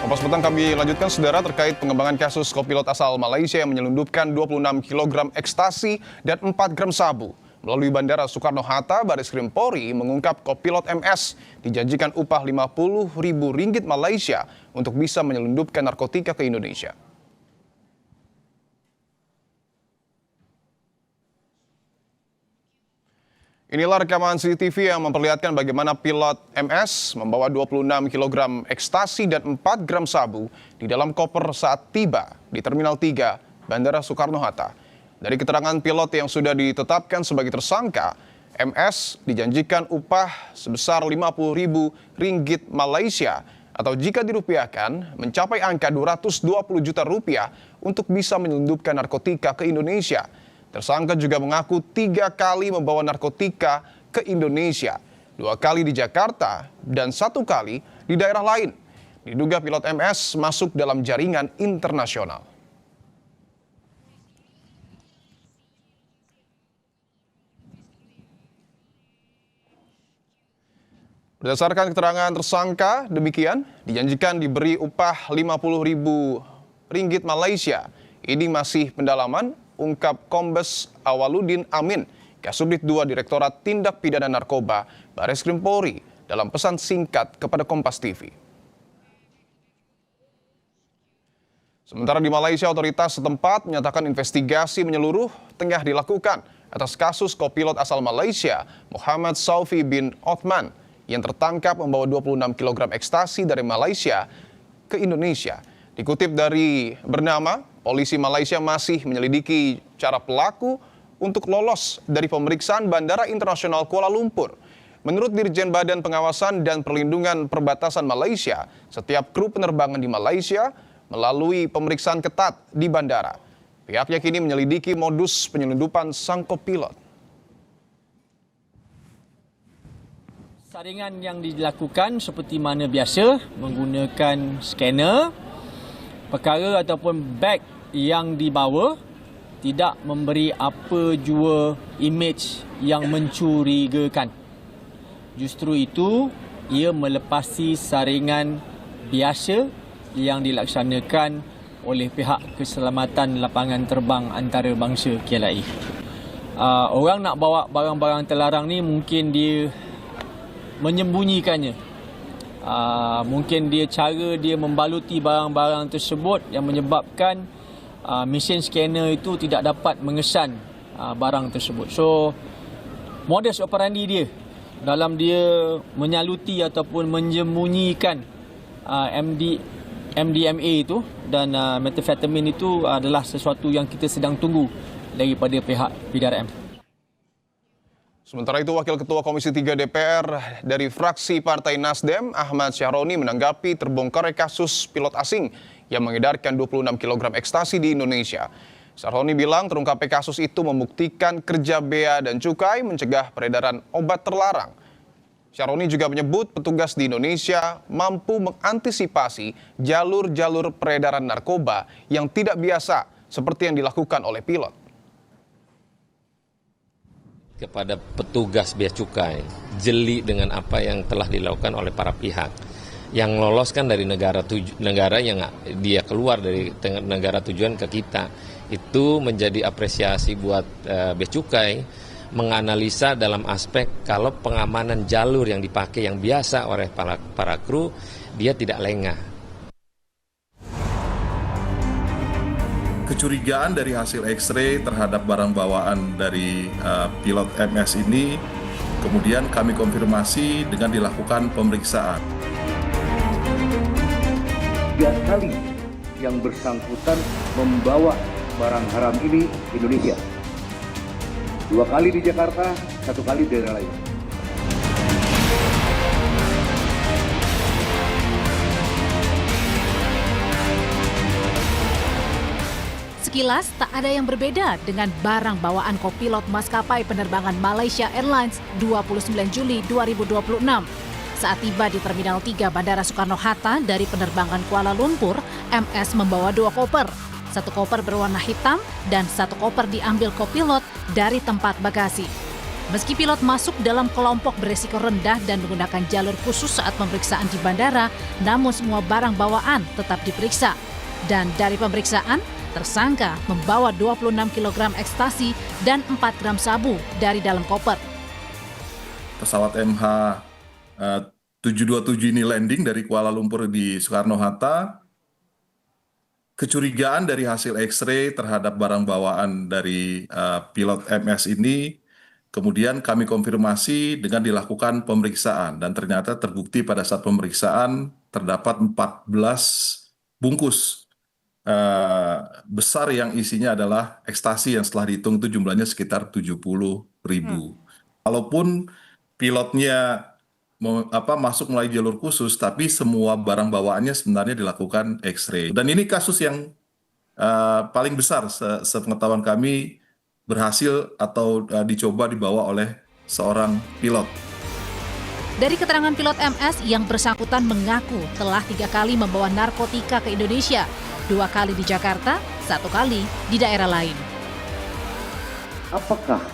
Kompas Petang kami lanjutkan, saudara, terkait pengembangan kasus kopilot asal Malaysia yang menyelundupkan 26 kg ekstasi dan 4 gram sabu. Melalui Bandara Soekarno-Hatta, Bareskrim Polri mengungkap kopilot MS dijanjikan upah Rp50.000 Malaysia untuk bisa menyelundupkan narkotika ke Indonesia. Inilah rekaman CCTV yang memperlihatkan bagaimana pilot MS membawa 26 kg ekstasi dan 4 gram sabu di dalam koper saat tiba di Terminal 3 Bandara Soekarno-Hatta. Dari keterangan pilot yang sudah ditetapkan sebagai tersangka, MS dijanjikan upah sebesar Rp50.000 Malaysia atau jika dirupiahkan mencapai angka Rp220 juta untuk bisa menyelundupkan narkotika ke Indonesia. Tersangka juga mengaku 3 kali membawa narkotika ke Indonesia, 2 kali di Jakarta dan 1 kali di daerah lain. Diduga pilot MS masuk dalam jaringan internasional. Berdasarkan keterangan tersangka, demikian dijanjikan diberi upah Rp50.000 Malaysia. Ini masih pendalaman, ungkap Kombes Awaludin Amin, Kasubdit 2 Direktorat Tindak Pidana Narkoba, Bareskrim Polri, dalam pesan singkat kepada Kompas TV. Sementara di Malaysia, otoritas setempat menyatakan investigasi menyeluruh tengah dilakukan atas kasus kopilot asal Malaysia, Muhammad Saufi bin Othman, yang tertangkap membawa 26 kg ekstasi dari Malaysia ke Indonesia. Dikutip dari Bernama, polisi Malaysia masih menyelidiki cara pelaku untuk lolos dari pemeriksaan Bandara Internasional Kuala Lumpur. Menurut Dirjen Badan Pengawasan dan Perlindungan Perbatasan Malaysia, setiap kru penerbangan di Malaysia melalui pemeriksaan ketat di bandara. Pihaknya kini menyelidiki modus penyelundupan sang kopilot. Saringan yang dilakukan seperti mana biasa, menggunakan scanner, perkara ataupun beg yang dibawa tidak memberi apa jua imej yang mencurigakan. Justru itu, ia melepasi saringan biasa yang dilaksanakan oleh pihak keselamatan lapangan terbang antarabangsa KLIA. Orang nak bawa barang-barang terlarang ni mungkin dia menyembunyikannya. Mungkin cara dia membaluti barang-barang tersebut yang menyebabkan mesin scanner itu tidak dapat mengesan barang tersebut. So, modus operandi dia dalam dia menyaluti ataupun menyembunyikan MDMA itu dan methamphetamine itu adalah sesuatu yang kita sedang tunggu daripada pihak PDRM. Sementara itu, Wakil Ketua Komisi 3 DPR dari fraksi Partai Nasdem, Ahmad Syahroni, menanggapi terbongkarnya kasus pilot asing yang mengedarkan 26 kg ekstasi di Indonesia. Syahroni bilang terungkapnya kasus itu membuktikan kerja Bea dan Cukai mencegah peredaran obat terlarang. Syahroni juga menyebut petugas di Indonesia mampu mengantisipasi jalur-jalur peredaran narkoba yang tidak biasa seperti yang dilakukan oleh pilot. Kepada petugas Bea Cukai, jeli dengan apa yang telah dilakukan oleh para pihak. Yang lolos kan dari negara yang dia keluar dari negara tujuan ke kita. Itu menjadi apresiasi buat Bea Cukai, menganalisa dalam aspek kalau pengamanan jalur yang dipakai yang biasa oleh para kru, dia tidak lengah. Kecurigaan dari hasil X-ray terhadap barang bawaan dari pilot MS ini kemudian kami konfirmasi dengan dilakukan pemeriksaan. 3 kali yang bersangkutan membawa barang haram ini ke Indonesia. 2 kali di Jakarta, 1 kali di daerah lain. Sekilas tak ada yang berbeda dengan barang bawaan kopilot maskapai penerbangan Malaysia Airlines 29 Juli 2026. Saat tiba di Terminal 3 Bandara Soekarno-Hatta dari penerbangan Kuala Lumpur, MS membawa 2 koper. 1 koper berwarna hitam dan 1 koper diambil kopilot dari tempat bagasi. Meski pilot masuk dalam kelompok beresiko rendah dan menggunakan jalur khusus saat pemeriksaan di bandara, namun semua barang bawaan tetap diperiksa. Dan dari pemeriksaan, tersangka membawa 26 kg ekstasi dan 4 gram sabu dari dalam koper. Pesawat MH727 ini landing dari Kuala Lumpur di Soekarno-Hatta. Kecurigaan dari hasil X-ray terhadap barang bawaan dari pilot MS ini, kemudian kami konfirmasi dengan dilakukan pemeriksaan dan ternyata terbukti pada saat pemeriksaan terdapat 14 bungkus besar yang isinya adalah ekstasi yang setelah dihitung itu jumlahnya sekitar 70.000. Walaupun pilotnya masuk melalui jalur khusus, tapi semua barang bawaannya sebenarnya dilakukan X-ray. Dan ini kasus yang paling besar sepengetahuan kami berhasil atau dicoba dibawa oleh seorang pilot. Dari keterangan pilot MS, yang bersangkutan mengaku telah 3 kali membawa narkotika ke Indonesia, 2 kali di Jakarta, 1 kali di daerah lain. Apakah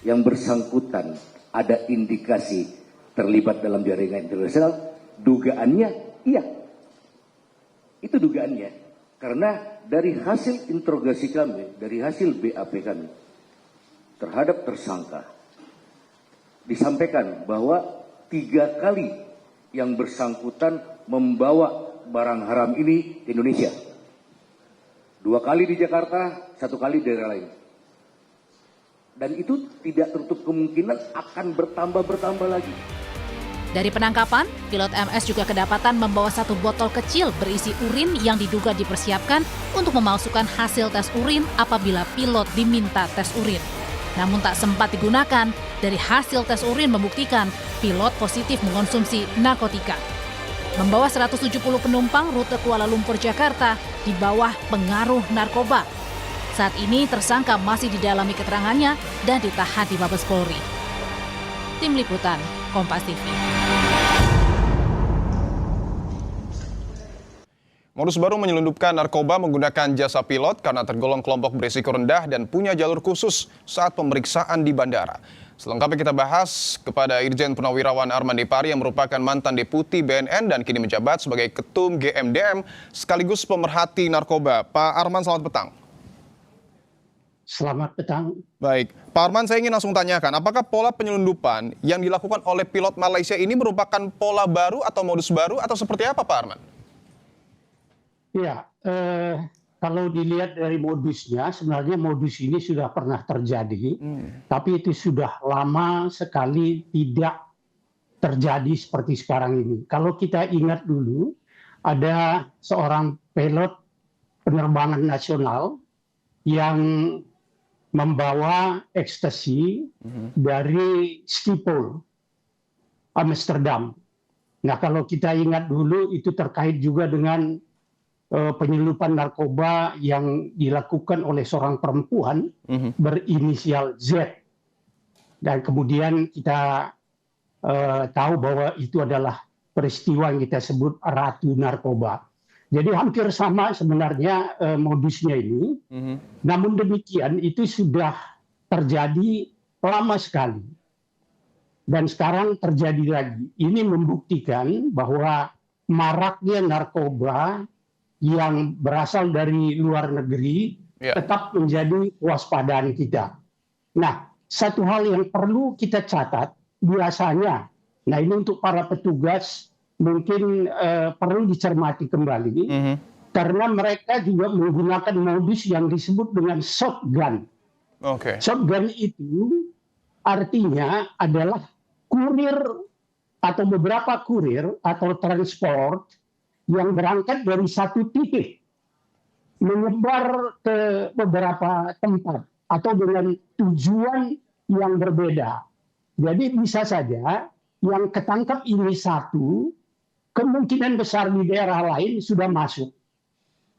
yang bersangkutan ada indikasi terlibat dalam jaringan internasional? Dugaannya iya. Itu dugaannya. Karena dari hasil interogasi kami, dari hasil BAP kami terhadap tersangka, disampaikan bahwa 3 kali yang bersangkutan membawa barang haram ini ke Indonesia. 2 kali di Jakarta, 1 kali di daerah lain. Dan itu tidak tertutup kemungkinan akan bertambah lagi. Dari penangkapan, pilot MS juga kedapatan membawa 1 botol kecil berisi urin yang diduga dipersiapkan untuk memalsukan hasil tes urin apabila pilot diminta tes urin. Namun tak sempat digunakan, dari hasil tes urin membuktikan pilot positif mengonsumsi narkotika. Membawa 170 penumpang rute Kuala Lumpur Jakarta di bawah pengaruh narkoba. Saat ini tersangka masih didalami keterangannya dan ditahan di Mabes Polri. Tim Liputan, Kompas TV. Modus baru menyelundupkan narkoba menggunakan jasa pilot karena tergolong kelompok berisiko rendah dan punya jalur khusus saat pemeriksaan di bandara. Selengkapnya kita bahas kepada Irjen Purnawirawan Arman Depari yang merupakan mantan Deputi BNN dan kini menjabat sebagai Ketum GMDM sekaligus pemerhati narkoba. Pak Arman, selamat petang. Selamat petang. Baik, Pak Arman, saya ingin langsung tanyakan, apakah pola penyelundupan yang dilakukan oleh pilot Malaysia ini merupakan pola baru atau modus baru atau seperti apa, Pak Arman? Ya, kalau dilihat dari modusnya, sebenarnya modus ini sudah pernah terjadi, tapi itu sudah lama sekali tidak terjadi seperti sekarang ini. Kalau kita ingat dulu, ada seorang pilot penerbangan nasional yang membawa ekstasi dari Schiphol, Amsterdam. Nah, kalau kita ingat dulu, itu terkait juga dengan penyelundupan narkoba yang dilakukan oleh seorang perempuan berinisial Z. Dan kemudian kita tahu bahwa itu adalah peristiwa yang kita sebut ratu narkoba. Jadi hampir sama sebenarnya modusnya ini. Namun demikian itu sudah terjadi lama sekali. Dan sekarang terjadi lagi. Ini membuktikan bahwa maraknya narkoba yang berasal dari luar negeri tetap menjadi kewaspadaan kita. Nah, satu hal yang perlu kita catat biasanya, nah ini untuk para petugas mungkin perlu dicermati kembali, karena mereka juga menggunakan modus yang disebut dengan shotgun. Shotgun itu artinya adalah kurir atau beberapa kurir atau transport yang berangkat dari satu titik menyebar ke beberapa tempat atau dengan tujuan yang berbeda. Jadi bisa saja yang ketangkap ini satu, kemungkinan besar di daerah lain sudah masuk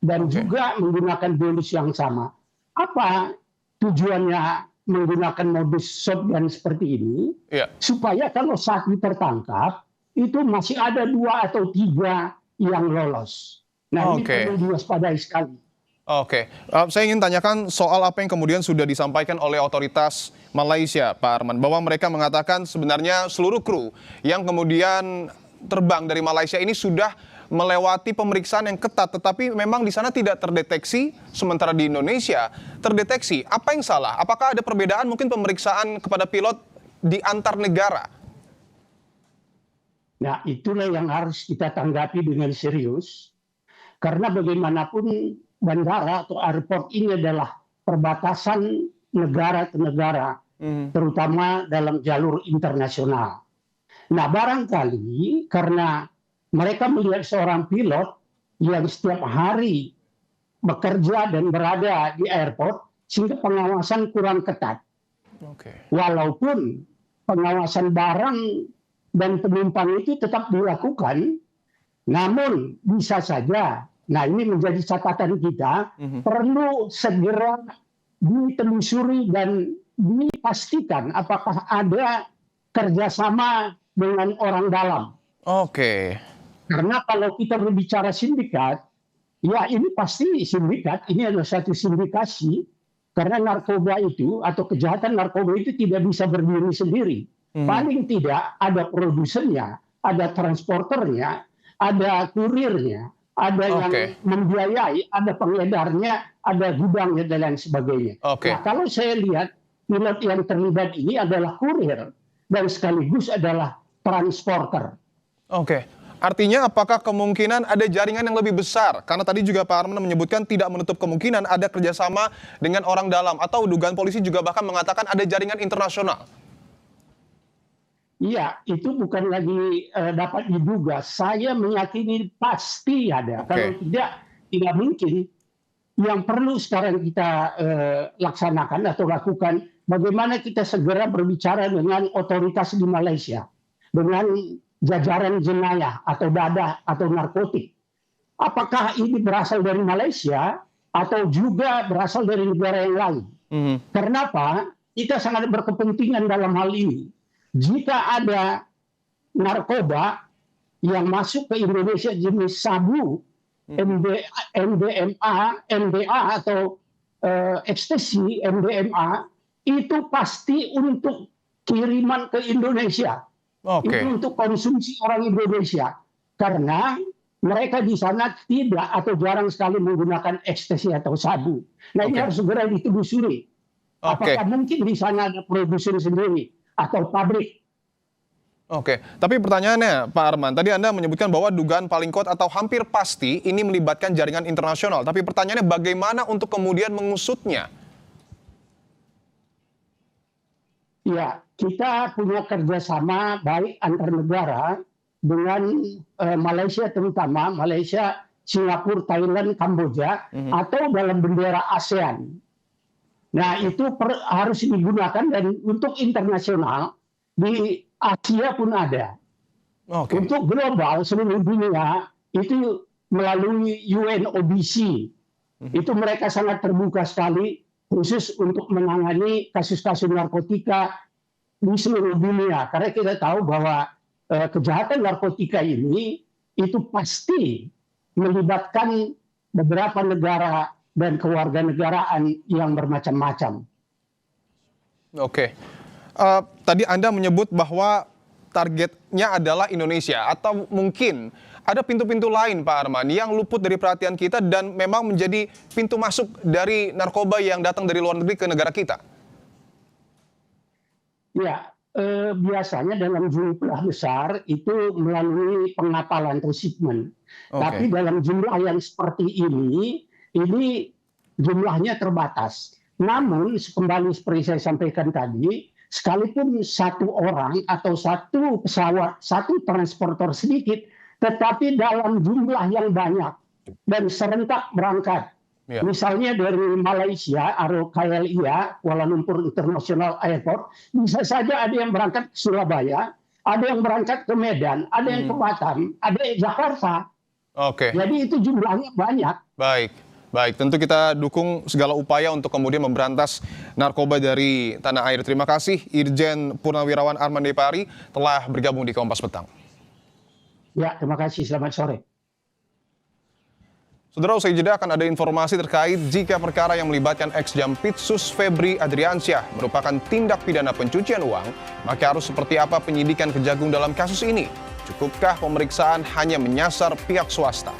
dan juga menggunakan modus yang sama. Apa tujuannya menggunakan modus shotgun seperti ini? Supaya kalau satu tertangkap itu masih ada 2 atau 3 yang lolos. Nah, ini perlu diwaspadai sekali. Oke, saya ingin tanyakan soal apa yang kemudian sudah disampaikan oleh otoritas Malaysia, Pak Arman, bahwa mereka mengatakan sebenarnya seluruh kru yang kemudian terbang dari Malaysia ini sudah melewati pemeriksaan yang ketat, tetapi memang di sana tidak terdeteksi, sementara di Indonesia terdeteksi. Apa yang salah? Apakah ada perbedaan mungkin pemeriksaan kepada pilot di antar negara? Nah, itulah yang harus kita tanggapi dengan serius. Karena bagaimanapun bandara atau airport ini adalah perbatasan negara ke negara, terutama dalam jalur internasional. Nah, barangkali karena mereka melihat seorang pilot yang setiap hari bekerja dan berada di airport, sehingga pengawasan kurang ketat. Walaupun pengawasan barang dan penumpang itu tetap dilakukan, namun bisa saja, nah ini menjadi catatan kita, perlu segera ditelusuri dan dipastikan apakah ada kerjasama dengan orang dalam. Oke. Karena kalau kita berbicara sindikat, ya ini pasti sindikat, ini adalah satu sindikasi, karena narkoba itu atau kejahatan narkoba itu tidak bisa berdiri sendiri. Paling tidak ada produsennya, ada transporternya, ada kurirnya, ada yang membiayai, ada pengedarnya, ada gudangnya dan lain sebagainya. Nah, kalau saya lihat pilot yang terlibat ini adalah kurir dan sekaligus adalah transporter. Oke. Artinya apakah kemungkinan ada jaringan yang lebih besar? Karena tadi juga Pak Arman menyebutkan tidak menutup kemungkinan ada kerjasama dengan orang dalam. Atau dugaan polisi juga bahkan mengatakan ada jaringan internasional. Iya, itu bukan lagi dapat diduga. Saya meyakini pasti ada. Kalau tidak mungkin. Yang perlu sekarang kita laksanakan atau lakukan, bagaimana kita segera berbicara dengan otoritas di Malaysia. Dengan jajaran jenayah atau dadah atau narkotik. Apakah ini berasal dari Malaysia atau juga berasal dari negara yang lain? Kenapa? Kita sangat berkepentingan dalam hal ini. Jika ada narkoba yang masuk ke Indonesia jenis sabu, MDMA, MDA atau ekstasi, MDMA, itu pasti untuk kiriman ke Indonesia. Itu untuk konsumsi orang Indonesia. Karena mereka di sana tidak atau jarang sekali menggunakan ekstasi atau sabu. Nah ini harus segera ditelusuri. Apakah mungkin di sana ada produsen sendiri atau pabrik? Tapi pertanyaannya Pak Arman, tadi Anda menyebutkan bahwa dugaan paling kuat atau hampir pasti ini melibatkan jaringan internasional. Tapi pertanyaannya bagaimana untuk kemudian mengusutnya? Ya, kita punya kerjasama baik antar negara dengan Malaysia terutama, Malaysia, Singapura, Thailand, Kamboja, atau dalam bendera ASEAN. Nah itu harus digunakan dan untuk internasional di Asia pun ada. Untuk global seluruh dunia itu melalui UNODC. Itu mereka sangat terbuka sekali khusus untuk menangani kasus-kasus narkotika di seluruh dunia. Karena kita tahu bahwa kejahatan narkotika ini itu pasti melibatkan beberapa negara dan kewarganegaraan yang bermacam-macam. Tadi Anda menyebut bahwa targetnya adalah Indonesia atau mungkin ada pintu-pintu lain Pak Arman yang luput dari perhatian kita dan memang menjadi pintu masuk dari narkoba yang datang dari luar negeri ke negara kita. Ya, biasanya dalam jumlah besar itu melalui pengapalan atau shipment. Tapi dalam jumlah yang seperti ini jumlahnya terbatas. Namun, kembali seperti saya sampaikan tadi, sekalipun satu orang atau satu pesawat, satu transporter sedikit, tetapi dalam jumlah yang banyak dan serentak berangkat. Misalnya dari Malaysia, KLIA, Kuala Lumpur International Airport, bisa saja ada yang berangkat ke Surabaya, ada yang berangkat ke Medan, ada yang ke Batam, ada yang Jakarta. Jadi itu jumlahnya banyak. Baik, tentu kita dukung segala upaya untuk kemudian memberantas narkoba dari tanah air. Terima kasih Irjen Purnawirawan Arman Depari telah bergabung di Kompas Petang. Ya, terima kasih. Selamat sore. Saudara, usai jeda akan ada informasi terkait jika perkara yang melibatkan ex-Jampitsus Febri Adriansyah merupakan tindak pidana pencucian uang, maka harus seperti apa penyidikan Kejagung dalam kasus ini? Cukupkah pemeriksaan hanya menyasar pihak swasta?